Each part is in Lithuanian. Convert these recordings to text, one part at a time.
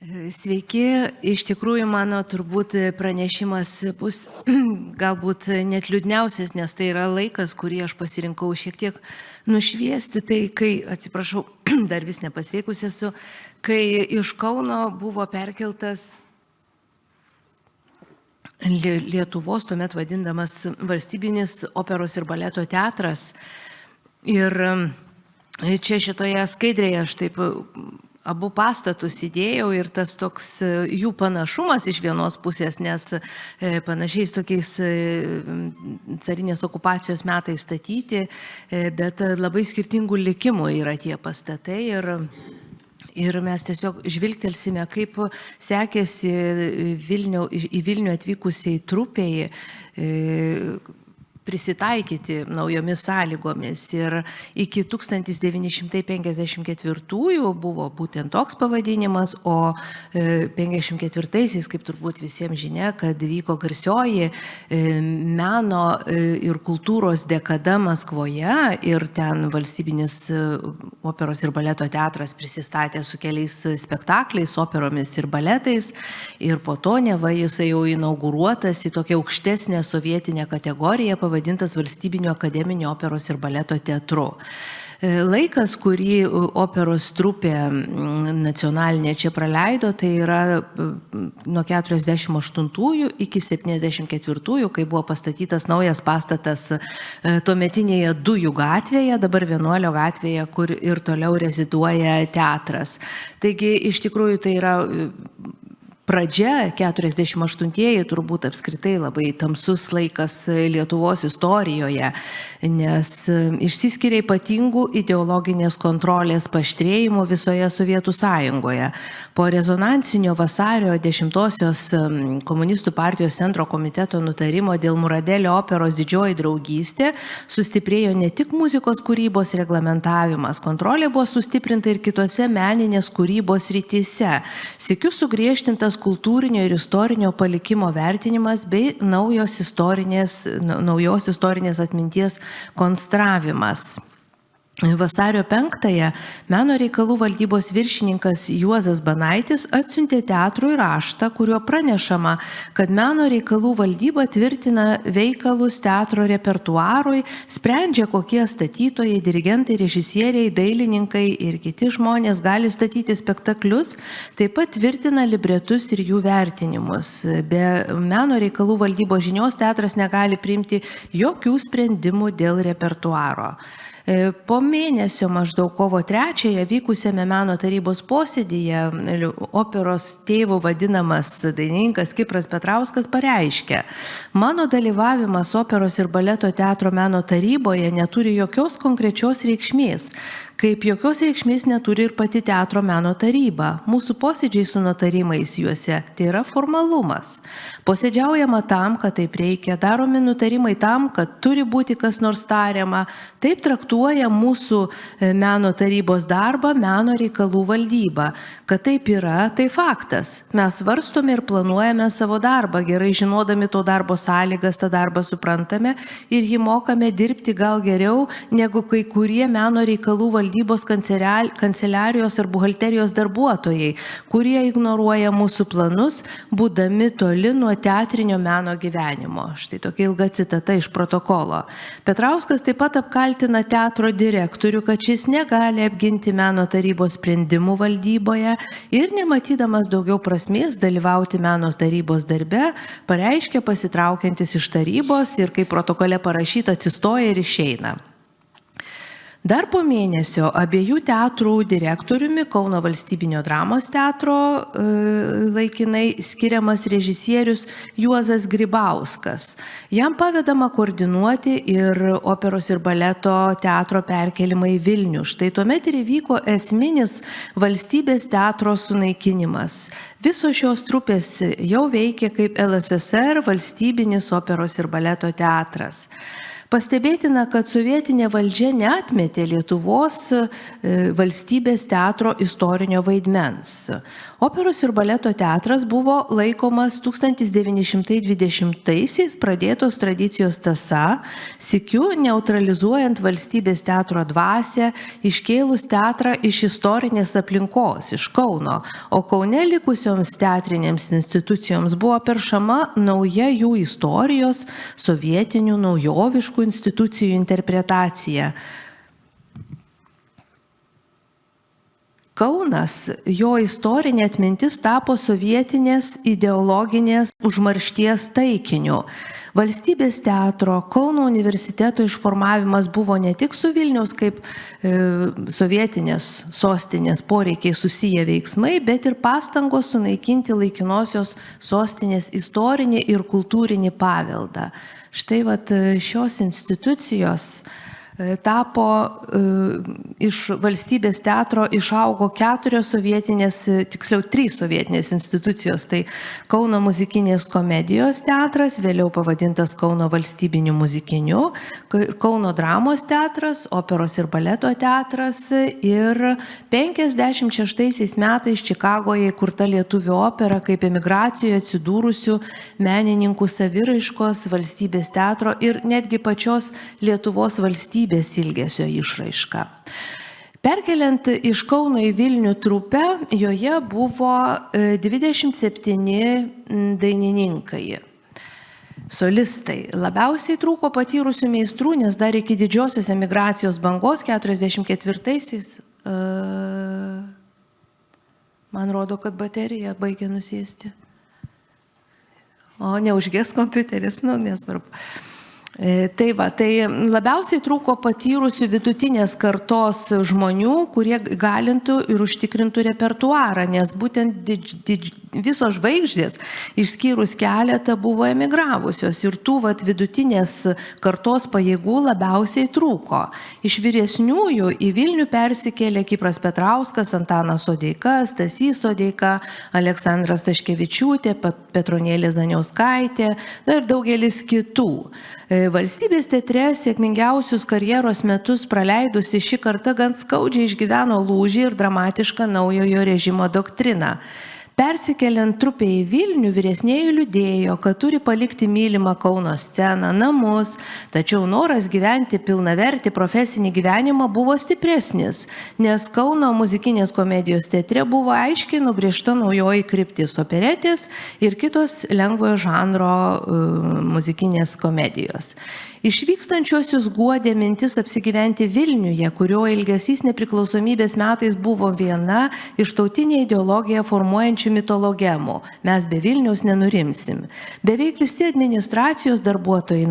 Sveiki, iš tikrųjų mano turbūt pranešimas bus galbūt net liūdniausias, nes tai yra laikas, kurį aš pasirinkau šiek tiek nušviesti. Tai kai, atsiprašau, dar vis nepasveikus esu, kai iš Kauno buvo perkeltas Lietuvos, tuomet vadindamas Valstybinis operos ir baleto teatras. Ir čia šitoje skaidrėje aš taip abu pastatus įdėjau ir tas toks jų panašumas iš vienos pusės, nes panašiais tokiais carinės okupacijos metais statyti, bet labai skirtingų likimų yra tie pastatai ir mes tiesiog žvilgtelsime, kaip sekėsi į Vilnių atvykusiai trupiai prisitaikyti naujomis sąlygomis. Ir iki 1954 buvo būtent toks pavadinimas, o 1954-aisiais, kaip turbūt visiems žinia, kad vyko garsioji meno ir kultūros dekada Maskvoje ir ten Valstybinis operos ir baleto teatras prisistatė su keliais spektakliais, operomis ir baletais. Ir po to neva jisai jau inauguruotas į tokią aukštesnę sovietinę kategoriją, pavadintas Valstybinio akademinio operos ir baleto teatru. Laikas, kurį operos trupė nacionalinė čia praleido, tai yra nuo 48 iki 74, kai buvo pastatytas naujas pastatas tuometinėje Dujų gatvėje, dabar Vienuolio gatvėje, kur ir toliau reziduoja teatras. Taigi, iš tikrųjų, tai yra pradžia, 48-ieji turbūt apskritai labai tamsus laikas Lietuvos istorijoje, nes išsiskiria ypatingų ideologinės kontrolės paaštrėjimų visoje Sovietų Sąjungoje. Po rezonansinio vasario 10-osios komunistų partijos centro komiteto nutarimo dėl Muradelio operos Didžioji draugystė sustiprėjo ne tik muzikos kūrybos reglamentavimas, kontrolė buvo sustiprinta ir kitose meninės kūrybos rytise. Sykiu sugriežtintas kultūrinio ir istorinio palikimo vertinimas bei naujos istorinės atminties konstravimas. Vasario 5-ąją Meno reikalų valdybos viršininkas Juozas Banaitis atsiuntė teatrui raštą, kuriuo pranešama, kad Meno reikalų valdyba tvirtina veikalus teatro repertuarui, sprendžia, kokie statytojai, dirigentai, režisieriai, dailininkai ir kiti žmonės gali statyti spektaklius, taip pat tvirtina libretus ir jų vertinimus. Be Meno reikalų valdybos žinios teatras negali priimti jokių sprendimų dėl repertuaro. Po mėnesio maždaug kovo 3-ąją vykusiame Meno tarybos posėdyje operos tėvu vadinamas dainininkas Kipras Petrauskas pareiškė: mano dalyvavimas operos ir baleto teatro Meno taryboje neturi jokios konkrečios reikšmės, kaip jokios reikšmės neturi ir pati teatro Meno taryba. Mūsų posėdžiai su nutarimais juose tai yra formalumas. Posėdžiaujama tam, kad taip reikia, daromi nutarimai tam, kad turi būti kas nors tariama. Taip traktuoja mūsų Meno tarybos darbą Meno reikalų valdyba. Kad taip yra, tai faktas. Mes svarstome ir planuojame savo darbą, gerai žinodami to darbo sąlygas, tą darbą suprantame ir jį mokame dirbti gal geriau negu kai kurie Meno reikalų valdybos kanceliarijos ar buhalterijos darbuotojai, kurie ignoruoja mūsų planus, būdami toli nuo teatrinio meno gyvenimo. Štai tokia ilga citata iš protokolo. Petrauskas taip pat apkaltina teatro direktorių, kad šis negali apginti Meno tarybos sprendimų valdyboje ir nematydamas daugiau prasmės dalyvauti Meno tarybos darbe, pareiškė pasitraukiantis iš tarybos ir, kaip protokole parašyta, atsistoja ir išeina. Dar po mėnesio abiejų teatrų direktoriumi Kauno Valstybinio dramos teatro laikinai skiriamas režisierius Juozas Grybauskas. Jam pavedama koordinuoti ir operos ir baleto teatro perkelimą į Vilnių. Štai tuomet ir įvyko esminis valstybės teatro sunaikinimas. Visos šios trupės jau veikė kaip LSSR Valstybinis operos ir baleto teatras. Pastebėtina, kad sovietinė valdžia neatmetė Lietuvos valstybės teatro istorinio vaidmens. Operos ir baleto teatras buvo laikomas 1920-aisiais pradėtos tradicijos tąsa, sykiu neutralizuojant valstybės teatro dvasią, iškėlus teatrą iš istorinės aplinkos, iš Kauno, o Kaune likusioms teatrinėms institucijoms buvo peršama nauja jų istorijos, sovietinių, naujoviškų institucijų interpretacija. Kaunas, jo istorinė atmintis tapo sovietinės ideologinės užmaršties taikiniu. Valstybės teatro, Kauno universiteto išformavimas buvo ne tik su Vilniaus kaip sovietinės sostinės poreikiai susiję veiksmai, bet ir pastangos sunaikinti laikinosios sostinės istorinį ir kultūrinį paveldą. Štai šios institucijos tapo iš valstybės teatro išaugo 4 sovietinės, tiksliau 3 sovietinės institucijos. Tai Kauno muzikinės komedijos teatras, vėliau pavadintas Kauno valstybiniu muzikiniu, Kauno dramos teatras, operos ir baleto teatras ir 56 metais Čikagoje įkurta lietuvių opera kaip emigracijoje atsidūrusių menininkų saviraiškos, valstybės teatro ir netgi pačios Lietuvos valstybės ilgesio išraiška. Perkeliant iš Kauno į Vilnių trupę, joje buvo 27 dainininkai, solistai. Labiausiai trūko patyrusių meistrų, nes dar iki didžiosios emigracijos bangos 44-aisiais, man rodo, kad baterija baigė nusėsti. O neužges kompiuteris, nesvarbu. Tai labiausiai trūko patyrusių vidutinės kartos žmonių, kurie galintų ir užtikrintų repertuarą, nes būtent visos žvaigždės, išskyrus keletą, buvo emigravusios ir tų vidutinės kartos pajėgų labiausiai trūko. Iš vyresniųjų į Vilnių persikėlė Kipras Petrauskas, Antanas Sodeika, Stasys Sodeika, Aleksandra Staškevičiūtė, Petronėlė Zaniauskaitė ir daugelis kitų. Valstybės teatre sėkmingiausius karjeros metus praleidusi šį kartą gan skaudžiai išgyveno lūžį ir dramatišką naujojo režimo doktriną. Persikeliant trupę į Vilnių, vyresnieji liūdėjo, kad turi palikti mylimą Kauno sceną, namus, tačiau noras gyventi pilnavertį profesinį gyvenimą buvo stipresnis, nes Kauno muzikinės komedijos teatre buvo aiškiai nubrėžta naujoji kryptis, operetės ir kitos lengvojo žanro muzikinės komedijos. Išvykstančiuosius guodė mintis apsigyventi Vilniuje, kurio ilgesys nepriklausomybės metais buvo viena iš tautinę ideologiją formuojančių mitologemų. Mes be Vilniaus nenurimsim. Beveik visi administracijos darbuotojai,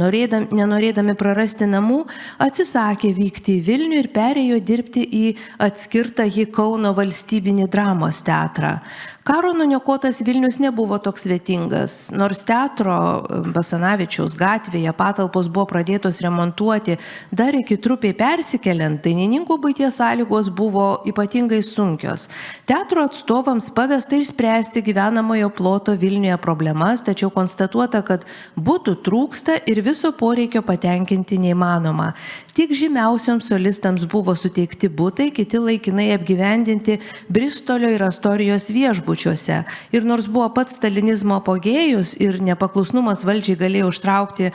nenorėdami prarasti namų, atsisakė vykti į Vilnių ir perėjo dirbti į atskirtąjį Kauno valstybinį dramos teatrą. Karo nuniokotas Vilnius nebuvo toks svetingas, nors teatro Basanavičiaus gatvėje patalpos buvo pradėtos remontuoti dar iki trupiai persikeliant, dainininkų buities sąlygos buvo ypatingai sunkios. Teatro atstovams pavesta išspręsti gyvenamojo ploto Vilniuje problemas, tačiau konstatuota, kad butų trūksta ir viso poreikio patenkinti neįmanoma. Tik žymiausioms solistams buvo suteikti butai, kiti laikinai apgyvendinti Bristolio ir Astorijos viešbučiuose. Ir nors buvo pats stalinizmo apogėjus ir nepaklusnumas valdžiai galėjo užtraukti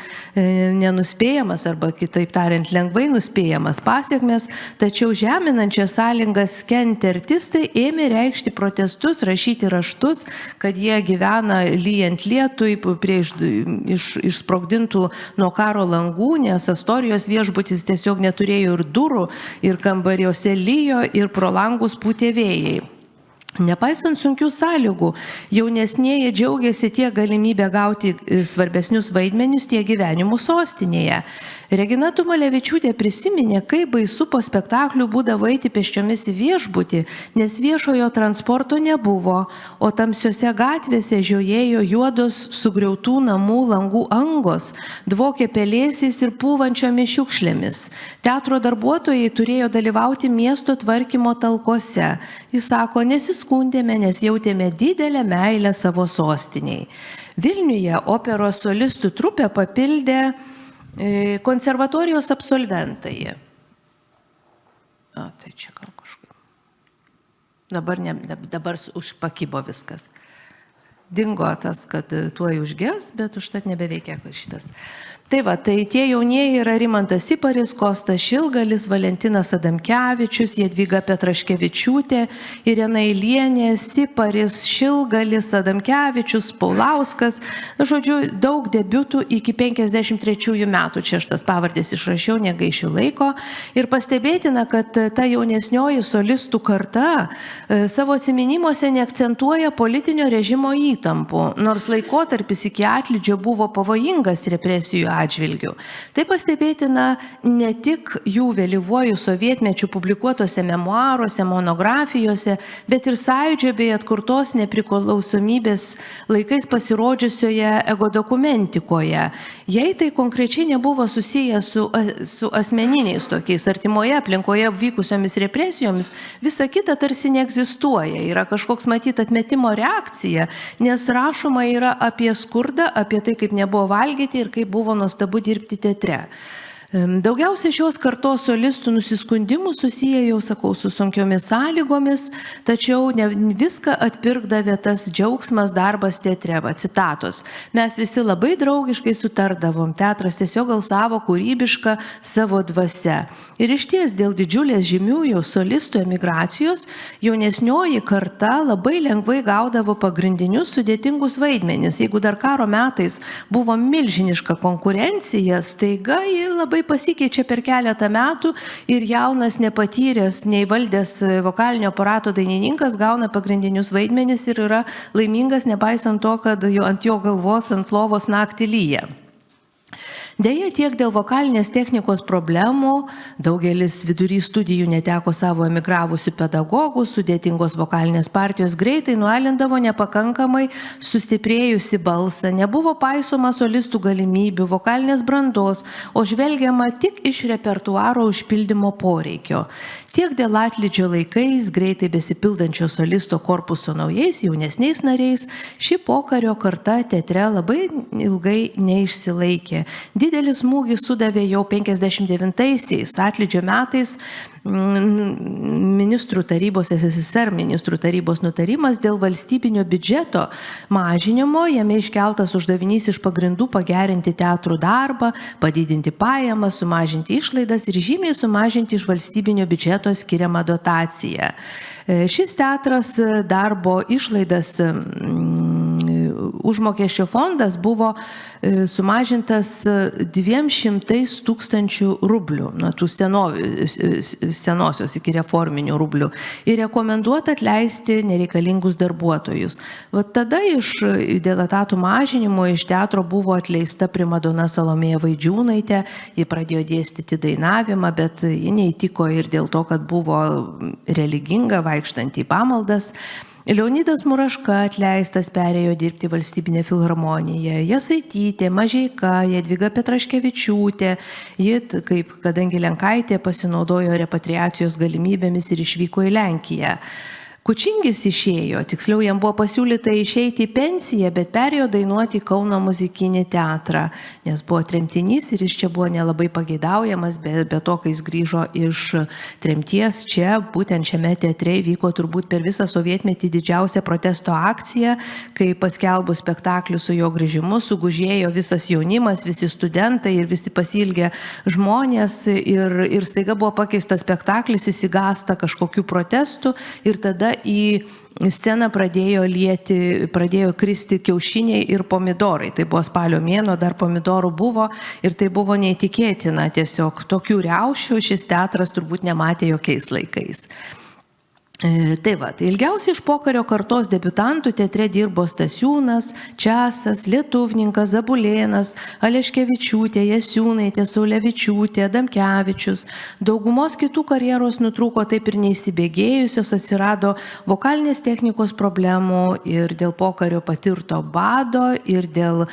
nenuspėjamas arba kitaip tariant lengvai nuspėjamas pasiekmes, tačiau žeminančias sąlygas kentę artistai ėmė reikšti protestus, rašyti raštus, kad jie gyvena lyjant lietui prie išsprogdintų nuo karo langų, nes Astorijos viešbutis tiesiog neturėjo ir durų, ir kambariuose lyjo, ir pro langus pūtė vėjai. Nepaisant sunkių sąlygų, jaunesnieji džiaugiasi tiek galimybę gauti svarbesnius vaidmenius, tiek gyvenimų sostinėje. Regina Tumalevičiūtė prisiminė, kaip baisu po spektaklių būdavo eiti pėsčiomis į viešbutį, nes viešojo transporto nebuvo, o tamsiose gatvėse žiojėjo juodos sugriautų namų langų angos, dvokė pelėsiais ir pūvančiomis šiukšlėmis. Teatro darbuotojai turėjo dalyvauti miesto tvarkymo talkose. Jis sako, nesiskundėme, nes jautėme didelę meilę savo sostiniai. Vilniuje operos solistų trupę papildė Konservatorijos absolventai. Tai čia gal kažkaip. Dabar užpakybo viskas. Dingo tas, kad tuoj užges, bet užtat nebeveikia šitas. Tai va, tai tie jaunieji yra Rimantas Siparis, Kostas Šilgalis, Valentinas Adamkevičius, Jadvyga Petraškevičiūtė, Irena Ilienė, Siparis, Šilgalis, Adamkevičius, Paulauskas. Žodžiu, daug debiutų iki 53 metų. Čia aš tas pavardės išrašiau, negaišiu laiko. Ir pastebėtina, kad ta jaunesnioji solistų karta savo atsiminimuose neakcentuoja politinio režimo įtampų, nors laikotarpis iki atlydžio buvo pavojingas represijų atžvilgių. Tai pastebėtina ne tik jų vėlyvuoju sovietmečiu publikuotose memuaruose, monografijose, bet ir Sąjūdžio bei atkurtos nepriklausomybės laikais pasirodžiusioje egodokumentikoje. Jei tai konkrečiai nebuvo susiję su asmeniniais tokiais artimoje aplinkoje vykusiomis represijomis, visa kita tarsi neegzistuoja. Yra kažkoks matyt atmetimo reakcija, nes rašoma yra apie skurdą, apie tai, kaip nebuvo valgyti ir kaip buvo nuostabu dirbti teatre. Daugiausiai šios kartos solistų nusiskundimų susiję, jau sakau, su sunkiomis sąlygomis, tačiau ne viską atpirkdavė tas džiaugsmas darbas teatre. Citatos. Mes visi labai draugiškai sutardavom, teatras tiesiog gal savo kūrybišką savo dvasia. Ir iš ties dėl didžiulės žymiųjų solistų emigracijos jaunesnioji karta labai lengvai gaudavo pagrindinius sudėtingus vaidmenis. Jeigu dar karo metais buvo milžiniška konkurencija, staiga ji labai pasikeičia per keletą metų ir jaunas, nepatyręs, neįvaldęs vokalinio aparato dainininkas gauna pagrindinius vaidmenis ir yra laimingas, nepaisant to, kad ant jo galvos ant lovos naktį lyja. Deja, tiek dėl vokalinės technikos problemų, daugelis vidury studijų neteko savo emigravusių pedagogų, sudėtingos vokalinės partijos greitai nualindavo nepakankamai sustiprėjusi balsą, nebuvo paisoma solistų galimybių, vokalinės brandos, o žvelgiama tik iš repertuaro užpildymo poreikio. Tiek dėl atlydžio laikais, greitai besipildančio solisto korpuso naujais, jaunesniais nariais, ši pokario karta teatre labai ilgai neišsilaikė. Didelis smūgis sudavė jau 59-aisiais, atlydžio metais, ministrų tarybos, SSSR ministrų tarybos nutarimas dėl valstybinio biudžeto mažinimo, jame iškeltas uždavinys iš pagrindų pagerinti teatrų darbą, padidinti pajamas, sumažinti išlaidas ir žymiai sumažinti iš valstybinio biudžeto skiriamą dotaciją. Šis teatras darbo išlaidas užmokesčio fondas buvo sumažintas 200 000 rublių, nuo tų senosios iki reforminių rublių, ir rekomenduota atleisti nereikalingus darbuotojus. Vat tada dėl etatų mažinimo iš teatro buvo atleista primadona Salomėja Vaidžiūnaitė, ji pradėjo dėstyti dainavimą, bet ji neįtiko ir dėl to, kad buvo religinga, vaikštant į pamaldas. Leonidas Muraška atleistas, perėjo dirbti valstybinę filharmoniją, Jasaitytė, Mažeika, Jadvyga Petraškevičiūtė, ji, kadangi Lenkaitė, pasinaudojo repatriacijos galimybėmis ir išvyko į Lenkiją. Kučingis išėjo, tiksliau jam buvo pasiūlyta išeiti į pensiją, bet perėjo dainuoti į Kauno muzikinį teatrą, nes buvo tremtinys ir jis čia buvo nelabai pageidaujamas, be to, kai jis grįžo iš tremties, čia, būtent šiame teatre vyko turbūt per visą sovietmetį didžiausia protesto akcija, kai paskelbus spektaklį su jo grįžimu sugužėjo visas jaunimas, visi studentai ir visi pasiilgę žmonės ir staiga buvo pakeistas spektaklis, įsigąsta kažkokių protestų ir tada į sceną pradėjo kristi kiaušiniai ir pomidorai. Tai buvo spalio mėnuo, dar pomidorų buvo ir tai buvo neįtikėtina. Tiesiog tokių riaušių šis teatras turbūt nematė jokiais laikais. Tai va, tai ilgiausiai iš pokario kartos debiutantų teatre dirbo Stasiūnas, Česas, Lietuvninkas, Zabulėnas, Aleškevičiūtė, Jasiūnaitė, Saulevičiūtė, Adamkevičius. Daugumos kitų karjeros nutrūko taip ir neįsibėgėjusios, atsirado vokalinės technikos problemų ir dėl pokario patirto bado ir dėl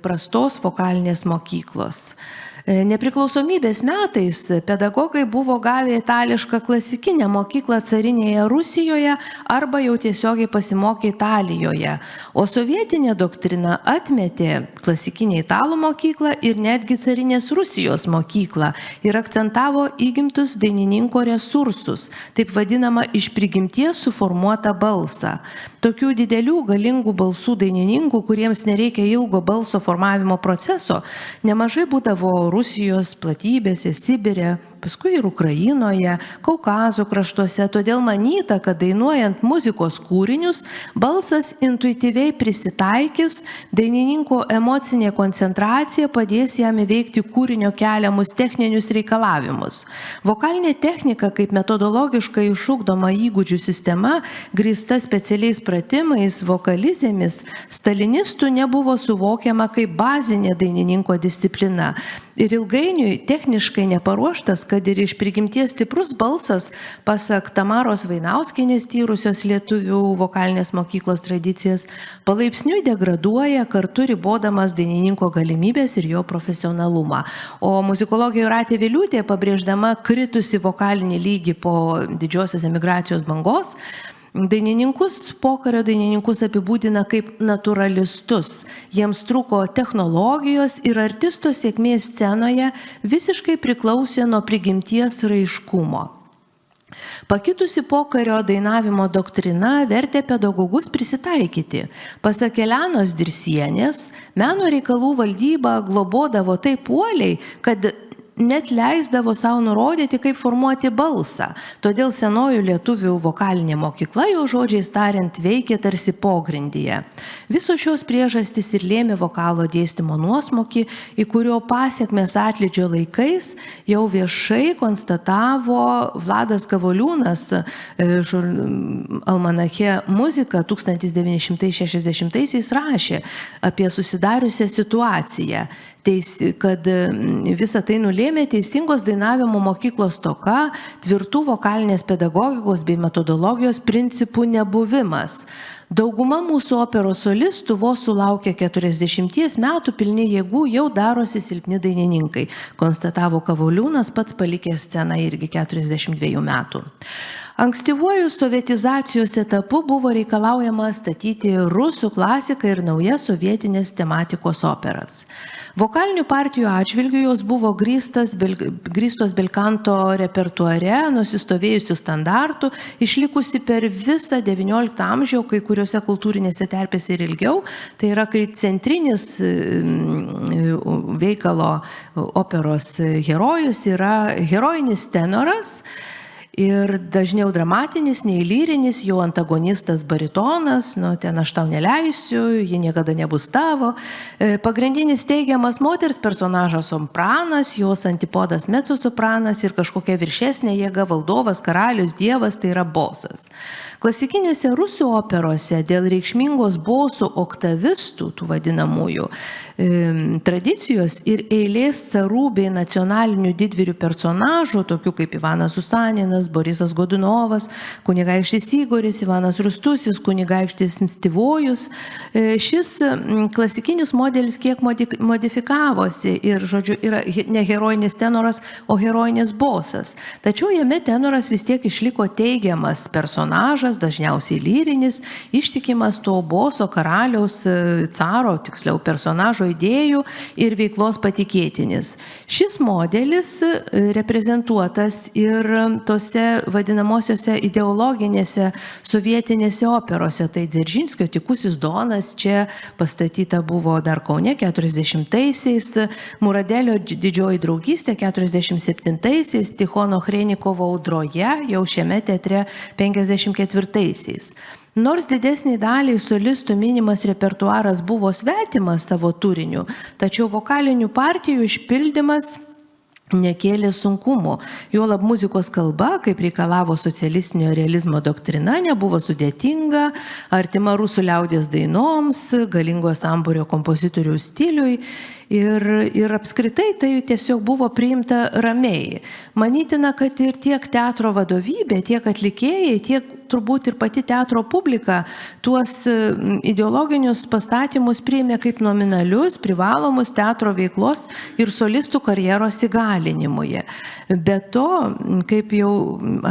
prastos vokalinės mokyklos. Nepriklausomybės metais pedagogai buvo gavę itališką klasikinę mokyklą carinėje Rusijoje arba jau tiesiogiai pasimokė Italijoje, o sovietinė doktrina atmetė klasikinę italų mokyklą ir netgi carinės Rusijos mokyklą ir akcentavo įgimtus dainininko resursus, taip vadinamą iš prigimties suformuotą balsą. Tokių didelių galingų balsų dainininkų, kuriems nereikia ilgo balso formavimo proceso, nemažai būdavo Rusijos platybėse, Sibire, paskui ir Ukrainoje, Kaukazo kraštuose, todėl manyta, kad dainuojant muzikos kūrinius, balsas intuityviai prisitaikys, dainininko emocinė koncentracija padės jam įveikti kūrinio keliamus techninius reikalavimus. Vokalinė technika kaip metodologiškai išugdoma įgūdžių sistema, grįsta specialiais pratimais, vokalizėmis, stalinistų nebuvo suvokiama kaip bazinė dainininko disciplina. Ir ilgainiui techniškai neparuoštas, kad ir iš prigimties stiprus balsas, pasak Tamaros Vainauskienės tyrusios lietuvių vokalinės mokyklos tradicijas, palaipsniui degraduoja, kartu ribodamas dainininko galimybės ir jo profesionalumą. O muzikologė Jūratė Viliūtė, pabrėždama kritusi vokalinį lygį po didžiosios emigracijos bangos, pokario dainininkus apibūdina kaip naturalistus. Jiems trūko technologijos ir artisto sėkmė scenoje visiškai priklausė nuo prigimties raiškumo. Pakitusi pokario dainavimo doktrina vertė pedagogus prisitaikyti. Pasak Elenos Dirsienės, meno reikalų valdyba globodavo taip uoliai, kad net leisdavo savo nurodyti, kaip formuoti balsą. Todėl senojų lietuvių vokalinė mokykla, jo žodžiais tariant, veikė tarsi pogrindyje. Visos šios priežastys ir lėmė vokalo dėstymo nuosmukį, į kurio pasiekmes atlydžio laikais jau viešai konstatavo Vladas Kavoliūnas almanache Muzika 1960-aisiais rašė apie susidariusią situaciją, kad visą tai nulėmė teisingos dainavimo mokyklos stoka, tvirtų vokalinės pedagogikos bei metodologijos principų nebuvimas. Dauguma mūsų operos solistų vos sulaukę 40 metų pilni jėgų jau darosi silpni dainininkai, konstatavo Kavoliūnas, pats palikęs sceną irgi 42 metų. Ankstyvuoju sovietizacijos etapu buvo reikalaujama statyti rusų klasiką ir naujas sovietinės tematikos operas. Vokalinių partijų atžvilgių jos buvo grįstos belkanto repertuare, nusistovėjusių standartų, išlikusi per visą XIX amžių, kai kuriuose kultūrinėse terpėse ir ilgiau. Tai yra, kai centrinis veikalo operos herojus yra herojinis tenoras, ir dažniau dramatinis, nei lyrinis, jo antagonistas baritonas, ten aš tau neleisiu, ji niekada nebus tavo. Pagrindinis teigiamas moters personažas sopranas, jos antipodas mezzosopranas ir kažkokia viršesnė jėga valdovas, karalius, dievas, tai yra bosas. Klasikinėse rusų operose dėl reikšmingos bosų oktavistų, tų vadinamųjų, tradicijos ir eilės carų bei nacionalinių didvyrių personažų, tokių kaip Ivanas Susaninas, Borisas Godunovas, kunigaikštis Igoris, Ivanas Rustusis, kunigaikštis Mstivojus, šis klasikinis modelis kiek modifikavosi ir, žodžiu, yra ne herojinis tenoras, o herojinis bosas. Tačiau jame tenoras vis tiek išliko teigiamas personažas, dažniausiai lyrinis, ištikimas to boso, karaliaus, caro, tiksliau personažo idėjų ir veiklos patikėtinis. Šis modelis reprezentuotas ir tose vadinamosiose ideologinėse sovietinėse operose. Tai Dzeržinskio Tykusis Donas čia pastatyta buvo dar Kaune 40-aisiais, Muradelio Didžioji draugystė 47-aisiais, Tichono Chreinikovo Audroje jau šiame teatre 54-aisiais. Nors didesniai daliai solistų minimas repertuaras buvo svetimas savo turiniu, tačiau vokalinių partijų išpildymas nekėlė sunkumų. Juolab muzikos kalba, kaip reikalavo socialistinio realizmo doktrina, nebuvo sudėtinga, artima rusų liaudies dainoms, galingo sambūrio kompozitorių stiliui ir apskritai tai tiesiog buvo priimta ramiai. Manytina, kad ir tiek teatro vadovybė, tiek atlikėjai, tiek turbūt ir pati teatro publika tuos ideologinius pastatymus priėmė kaip nominalius, privalomus teatro veiklos ir solistų karjeros įgalinimui. Be to, kaip jau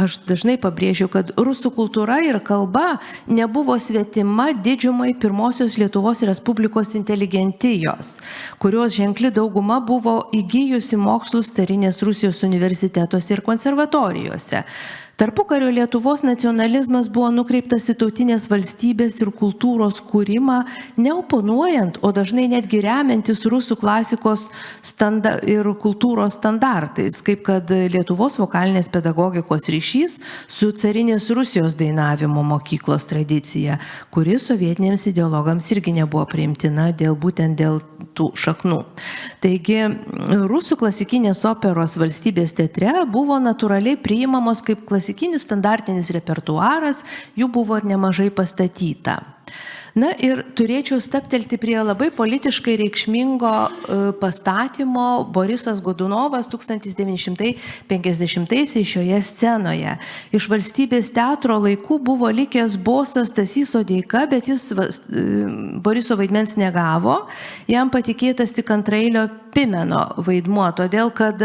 aš dažnai pabrėžiu, kad rusų kultūra ir kalba nebuvo svetima didžiumai pirmosios Lietuvos Respublikos inteligentijos, kurios ženkli dauguma buvo įgijusi mokslus carinės Rusijos universitetuose ir konservatorijose. Tarpukario Lietuvos nacionalizmas buvo nukreiptas į tautinės valstybės ir kultūros kūrimą, neoponuojant, o dažnai netgi remiantis rusų klasikos ir kultūros standartais, kaip kad Lietuvos vokalinės pedagogikos ryšys su carinės Rusijos dainavimo mokyklos tradicija, kuri sovietiniams ideologams irgi nebuvo priimtina būtent dėl tų šaknų. Taigi, rusų klasikinės operos valstybės teatre buvo natūraliai priimamos kaip klasikinis standartinis repertuaras, jų buvo ir nemažai pastatyta. Na ir turėčiau staptelti prie labai politiškai reikšmingo pastatymo Borisas Godunovas 1950-aisiais šioje scenoje. Iš valstybės teatro laikų buvo likęs bosas Stasys Sodeika, bet jis Boriso vaidmens negavo, jam patikėtas tik antraeilio Pimeno vaidmuo, todėl kad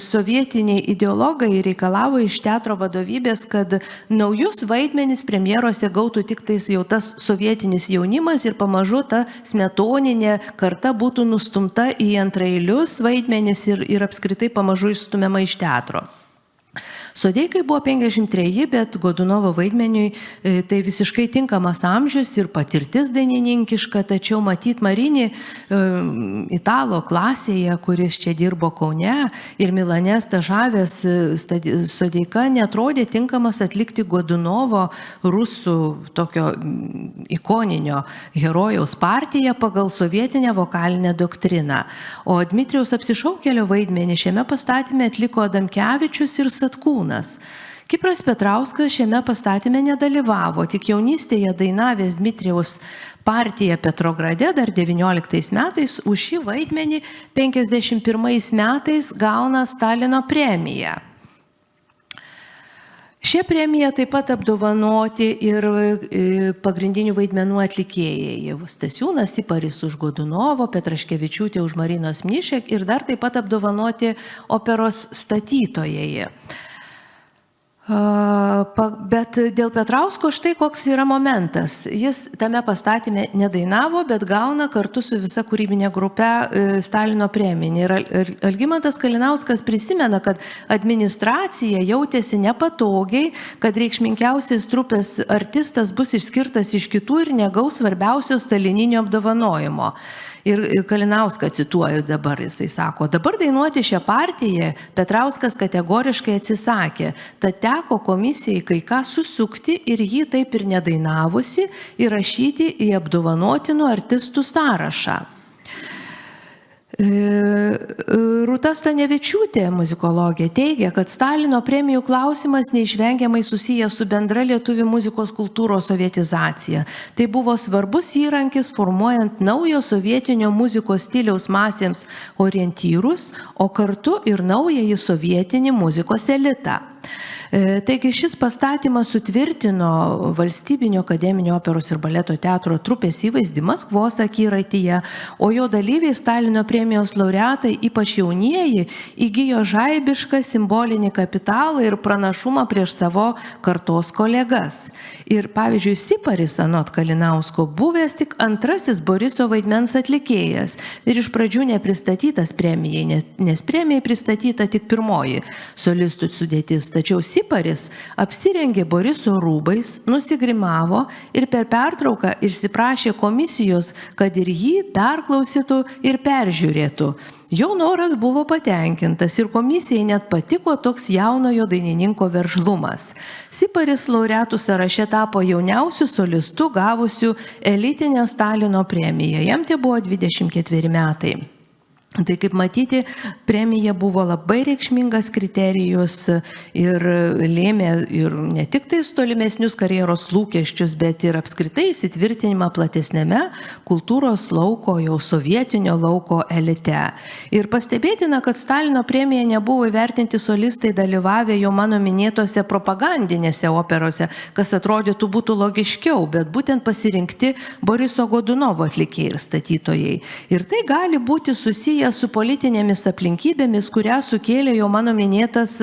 sovietiniai ideologai reikalavo iš teatro vadovybės, kad naujus vaidmenis premjerose gautų tik tais jau tas sovietinis jaunimas ir pamažu ta smetoninė karta būtų nustumta į antraeilius vaidmenis ir apskritai pamažu išstumiama iš teatro. Sodeikai buvo 53, bet Godunovo vaidmeniui tai visiškai tinkamas amžius ir patirtis dainininkiška, tačiau matyt Marinį italo klasėje, kuris čia dirbo Kaune ir Milane stažavęs, Sodeika netrodė tinkamas atlikti Godunovo rusų tokio ikoninio herojaus partiją pagal sovietinę vokalinę doktriną. O Dmitrijaus Apsišaukėlio vaidmenį šiame pastatyme atliko Adamkevičius ir Satkūnas. Kipras Petrauskas šiame pastatyme nedalyvavo, tik jaunystėje dainavęs Dmitrijaus partiją Petrograde dar 19 metais, už šį vaidmenį 51 metais gauna Stalino premiją. Šią premiją taip pat apdovanoti ir pagrindinių vaidmenų atlikėjai. Stasiūnas Siparis už Godunovo, Petraškevičiūtė už Marinos Mnišek ir dar taip pat apdovanoti operos statytojai. Bet dėl Petrausko štai koks yra momentas. Jis tame pastatyme nedainavo, bet gauna kartu su visa kūrybinė grupe Stalino premiją. Ir Algimantas Kalinauskas prisimena, kad administracija jautėsi nepatogiai, kad reikšmingiausias trupės artistas bus išskirtas iš kitų ir negaus svarbiausio stalininio apdovanojimo. Ir Kalinauską cituoju dabar, jisai sako, dabar dainuoti šią partiją Petrauskas kategoriškai atsisakė, tad teko komisijai kai ką susukti ir jį taip ir nedainavusi įrašyti į apdovanotinų artistų sąrašą. Rūta Stanevičiūtė, muzikologė, teigia, kad Stalino premijų klausimas neišvengiamai susijęs su bendra lietuvių muzikos kultūros sovietizacija. Tai buvo svarbus įrankis formuojant naujo sovietinio muzikos stiliaus masėms orientyrus, o kartu ir naująjį sovietinį muzikos elitą. Taigi šis pastatymas sutvirtino Valstybinio akademinio operos ir baleto teatro trupės įvaizdį Maskvos akiratyje, o jo dalyviai Stalino premijos laureatai, ypač jaunieji, įgijo žaibišką simbolinį kapitalą ir pranašumą prieš savo kartos kolegas. Ir pavyzdžiui, Siparis anot Kalinausko buvęs tik antrasis Boriso vaidmens atlikėjas ir iš pradžių nepristatytas premijai, nes premijai pristatyta tik pirmoji solistų sudėtis, tačiau Siparis apsirengė Boriso rūbais, nusigrimavo ir per pertrauką išsiprašė komisijos, kad ir jį perklausytų ir peržiūrėtų. Jo noras buvo patenkintas ir komisijai net patiko toks jaunojo dainininko veržlumas. Siparis laureatų sąraše tapo jauniausiu solistu gavusiu elitinę Stalino premiją. Jam tai buvo 24 metai. Tai kaip matyti, premija buvo labai reikšmingas kriterijus ir lėmė ir ne tik tais tolimesnius karjeros lūkesčius, bet ir apskritai įsitvirtinimą platesnėme kultūros lauko, jau sovietinio lauko elite. Ir pastebėtina, kad Stalino premija nebuvo įvertinti solistai dalyvavę jau mano minėtose propagandinėse operose, kas atrodytų būtų logiškiau, bet būtent pasirinkti Boriso Godunovo atlikėjai ir statytojai. Ir tai gali būti susiję su politinėmis aplinkybėmis, kurią sukėlė jau mano minėtas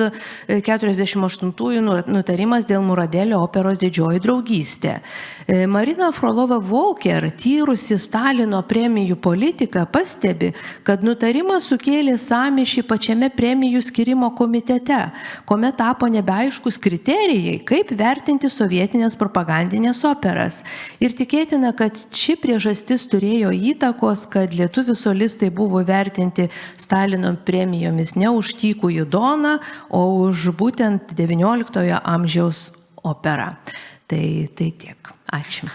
48-ųjų nutarimas dėl Muradėlio operos Didžioji draugystė. Marina Frolova-Volker, tyrusi Stalino premijų politiką, pastebi, kad nutarimas sukėlė sąmyšį pačiame premijų skirimo komitete, kuomet tapo nebeaiškus kriterijai, kaip vertinti sovietinės propagandinės operas. Ir tikėtina, kad ši priežastis turėjo įtakos, kad lietuvių solistai buvo vertinti Stalino premijomis ne už Tykųjį Doną, o už būtent XIX amžiaus operą. Tai tiek. Ačiū.